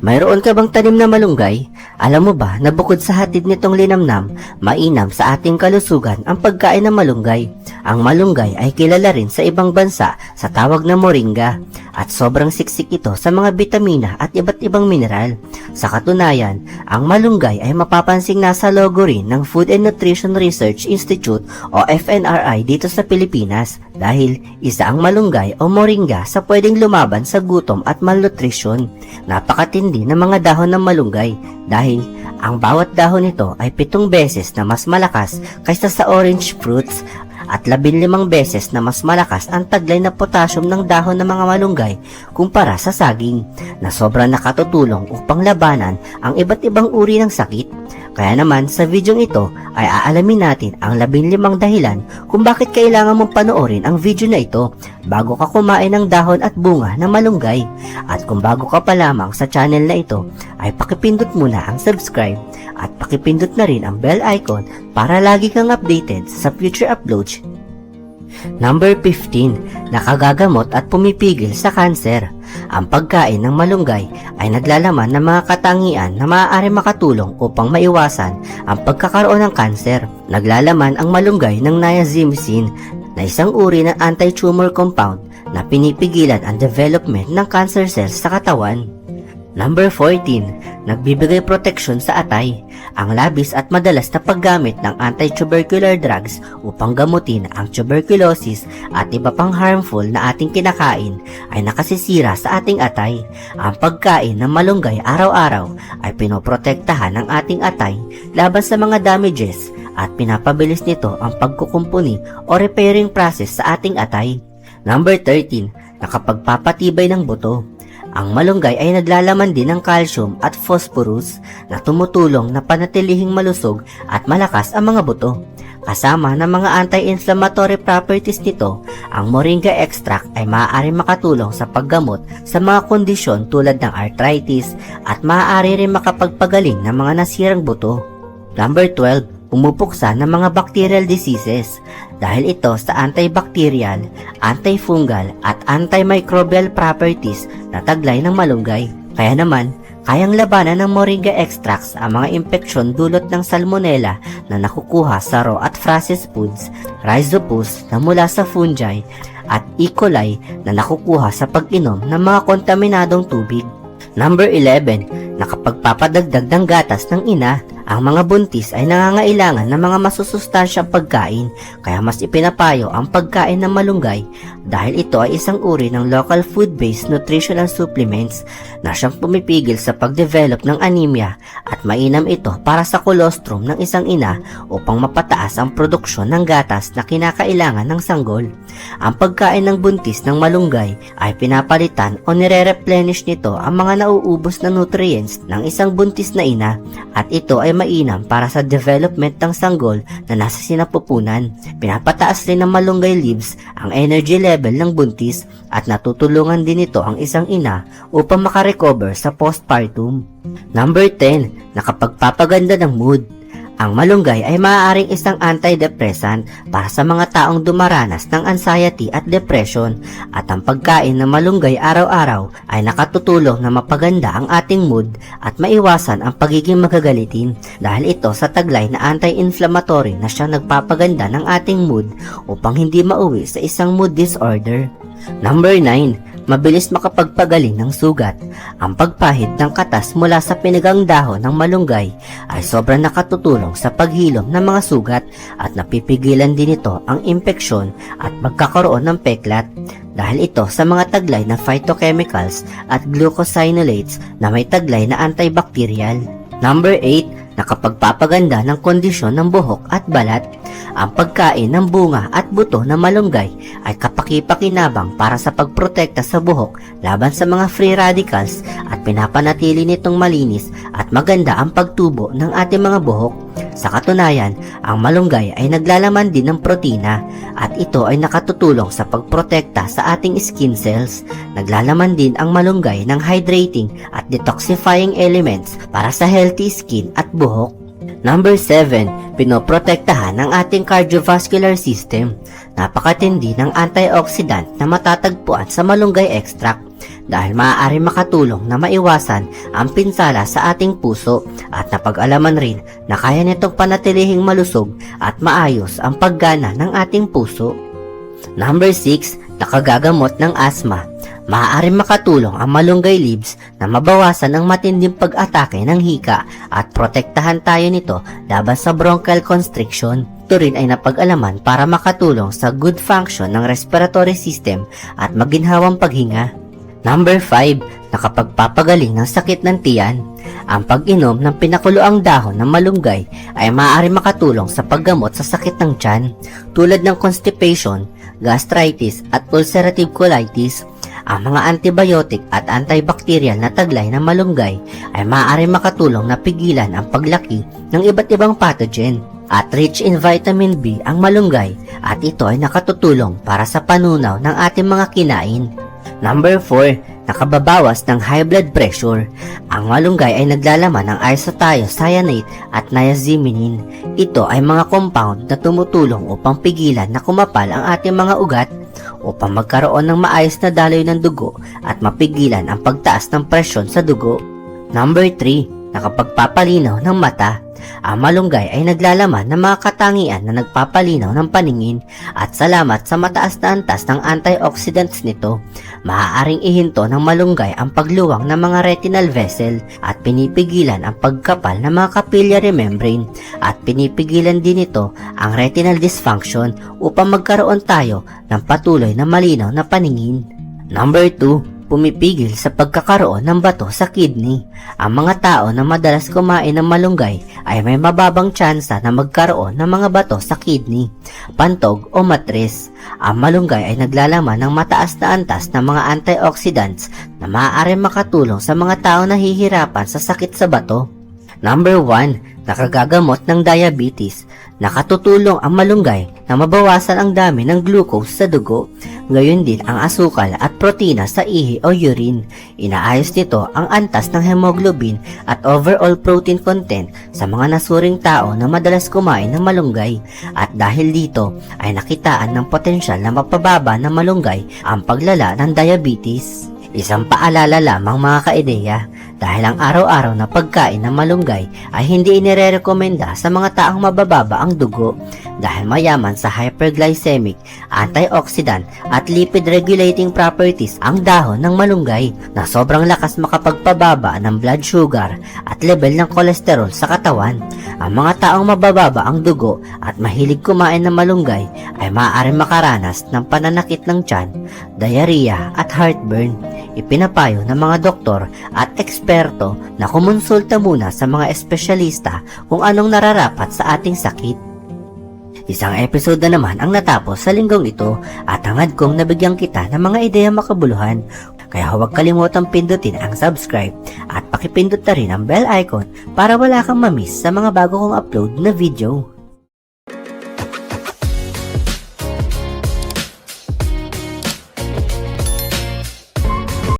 Mayroon ka bang tanim na malunggay? Alam mo ba na bukod sa hatid nitong linamnam, mainam sa ating kalusugan ang pagkain ng malunggay? Ang malunggay ay kilala rin sa ibang bansa sa tawag na moringa at sobrang siksik ito sa mga bitamina at iba't ibang mineral. Sa katunayan, ang malunggay ay mapapansing nasa logo rin ng Food and Nutrition Research Institute o FNRI dito sa Pilipinas dahil isa ang malunggay o moringa sa pwedeng lumaban sa gutom at malnutrisyon. Napakatindi ng mga dahon ng malunggay dahil ang bawat dahon nito ay 7 beses na mas malakas kaysa sa orange fruits at 15 beses na mas malakas ang taglay na potassium ng dahon ng mga malunggay kumpara sa saging na sobrang nakatutulong upang labanan ang iba't ibang uri ng sakit. Kaya naman sa videong ito ay aalamin natin ang 15 dahilan kung bakit kailangan mong panoorin ang video na ito bago ka kumain ng dahon at bunga ng malunggay. At kung bago ka pa lamang sa channel na ito ay pakipindot muna ang subscribe at pakipindot na rin ang bell icon para lagi kang updated sa future uploads. Number 15. Nakagagamot at pumipigil sa kanser. Ang pagkain ng malunggay ay naglalaman ng mga katangian na maaari makatulong upang maiwasan ang pagkakaroon ng kanser. Naglalaman ang malunggay ng niacin na isang uri ng anti-tumor compound na pinipigilan ang development ng cancer cells sa katawan. Number 14. Nagbibigay proteksyon sa atay. Ang labis at madalas na paggamit ng anti-tubercular drugs upang gamutin ang tuberculosis at iba pang harmful na ating kinakain ay nakasisira sa ating atay. Ang pagkain ng malunggay araw-araw ay pinoprotektahan ng ating atay laban sa mga damages at pinapabilis nito ang pagkukumpuni o repairing process sa ating atay. Number 13. Nakapagpapatibay ng buto. Ang malunggay ay naglalaman din ng calcium at phosphorus na tumutulong na panatilihing malusog at malakas ang mga buto. Kasama ng mga anti-inflammatory properties nito, ang moringa extract ay maaari makatulong sa paggamot sa mga kondisyon tulad ng arthritis at maaari rin makapagpagaling ng mga nasirang buto. Number 12. Pumupuksa ng mga bacterial diseases dahil ito sa antibacterial, antifungal at antimicrobial properties na taglay ng malunggay. Kaya naman, kayang labanan ng moringa extracts ang mga impeksyon dulot ng salmonella na nakukuha sa raw at processed foods, rhizopus na mula sa fungi at E. coli na nakukuha sa pag-inom ng mga kontaminadong tubig. Number 11. Nakapagpapadagdag ng gatas ng ina. Ang mga buntis ay nangangailangan ng mga masusustansyang pagkain kaya mas ipinapayo ang pagkain ng malunggay dahil ito ay isang uri ng local food-based nutritional supplements na siyang pumipigil sa pagdevelop ng anemia at mainam ito para sa colostrum ng isang ina upang mapataas ang produksyon ng gatas na kinakailangan ng sanggol. Ang pagkain ng buntis ng malunggay ay pinapalitan o nire-replenish nito ang mga nauubos na nutrients ng isang buntis na ina at ito ay mainam para sa development ng sanggol na nasa sinapupunan. Pinapataas rin ng malunggay leaves ang energy level ng buntis at natutulungan din ito ang isang ina upang makarecover sa postpartum. Number 10. Nakapagpapaganda ng mood. Ang malunggay ay maaaring isang antidepressant para sa mga taong dumaranas ng anxiety at depression at ang pagkain ng malunggay araw-araw ay nakatutulong na mapaganda ang ating mood at maiwasan ang pagiging magagalitin dahil ito sa taglay na anti-inflammatory na siyang nagpapaganda ng ating mood upang hindi mauwi sa isang mood disorder. Number 9. Mabilis makapagpagaling ng sugat. Ang pagpahid ng katas mula sa pinigang dahon ng malunggay ay sobrang nakatutulong sa paghilom ng mga sugat at napipigilan din ito ang impeksyon at pagkakaroon ng peklat dahil ito sa mga taglay na phytochemicals at glucosinolates na may taglay na antibacterial. Number 8. Nakapagpapaganda ng kondisyon ng buhok at balat. Ang pagkain ng bunga at buto ng malunggay ay kapaki-pakinabang para sa pagprotekta sa buhok laban sa mga free radicals at pinapanatili nitong malinis at maganda ang pagtubo ng ating mga buhok. Sa katunayan, ang malunggay ay naglalaman din ng protina at ito ay nakatutulong sa pagprotekta sa ating skin cells. Naglalaman din ang malunggay ng hydrating at detoxifying elements para sa healthy skin at buhok. Number 7. Pinoprotektahan ang ating cardiovascular system. Napakatindi ng antioxidant na matatagpuan sa malunggay extract dahil maaari makatulong na maiwasan ang pinsala sa ating puso at napag-alaman rin na kaya nitong panatilihing malusog at maayos ang paggana ng ating puso. Number 6, nakagagamot ng asthma. Maaari makatulong ang malunggay leaves na mabawasan ang matinding pag-atake ng hika at protektahan tayo nito laban sa bronchial constriction. Ito rin ay napag-alaman para makatulong sa good function ng respiratory system at maginhawang paghinga. Number 5, nakapagpapagaling ng sakit ng tiyan. Ang pag-inom ng pinakuloang dahon ng malunggay ay maaari makatulong sa paggamot sa sakit ng tiyan tulad ng constipation, gastritis at ulcerative colitis. Ang mga antibiotic at antibacterial na taglay ng malunggay ay maaari makatulong na pigilan ang paglaki ng iba't ibang pathogen. At rich in vitamin B ang malunggay at ito ay nakatutulong para sa panunaw ng ating mga kinain. Number 4, nakababawas ng high blood pressure. Ang malunggay ay naglalaman ng isothiocyanate at niacinamide. Ito ay mga compound na tumutulong upang pigilan na kumapal ang ating mga ugat, upang magkaroon ng maayos na daloy ng dugo at mapigilan ang pagtaas ng presyon sa dugo. Number 3, nakapagpapalinaw ng mata. Ang malunggay ay naglalaman ng mga katangian na nagpapalinaw ng paningin at salamat sa mataas na antas ng antioxidants nito, maaaring ihinto ng malunggay ang pagluwang ng mga retinal vessel at pinipigilan ang pagkapal ng mga capillary membrane at pinipigilan din ito ang retinal dysfunction upang magkaroon tayo ng patuloy na malinaw na paningin. Number 2, pumipigil sa pagkakaroon ng bato sa kidney. Ang mga tao na madalas kumain ng malunggay ay may mababang tsansa na magkaroon ng mga bato sa kidney, pantog o matris. Ang malunggay ay naglalaman ng mataas na antas ng mga antioxidants na maaari makatulong sa mga tao na nahihirapan sa sakit sa bato. Number 1, nakagagamot ng diabetes. Nakatutulong ang malunggay na mabawasan ang dami ng glucose sa dugo. Gayon din ang asukal at protina sa ihi o urine. Inaayos nito ang antas ng hemoglobin at overall protein content sa mga nasuring tao na madalas kumain ng malunggay. At dahil dito ay nakitaan ng potensyal na mapababa ng malunggay ang paglala ng diabetes. Isang paalala lamang mga kaideya, dahil ang araw-araw na pagkain ng malunggay ay hindi inirerekomenda sa mga taong mabababa ang dugo dahil mayaman sa hyperglycemic, antioxidant at lipid regulating properties ang dahon ng malunggay na sobrang lakas makapagpababa ng blood sugar at level ng kolesterol sa katawan. Ang mga taong mabababa ang dugo at mahilig kumain ng malunggay ay maaaring makaranas ng pananakit ng tiyan, diarrhea at heartburn. Ipinapayo ng mga doktor at eksperto na kumonsulta muna sa mga espesyalista kung anong nararapat sa ating sakit. Isang episode na naman ang natapos sa linggong ito at hangad kong nabigyan kita ng mga ideya makabuluhan. Kaya huwag kalimutang pindutin ang subscribe at pakipindot na rin ang bell icon para wala kang mamiss sa mga bago kong upload na video.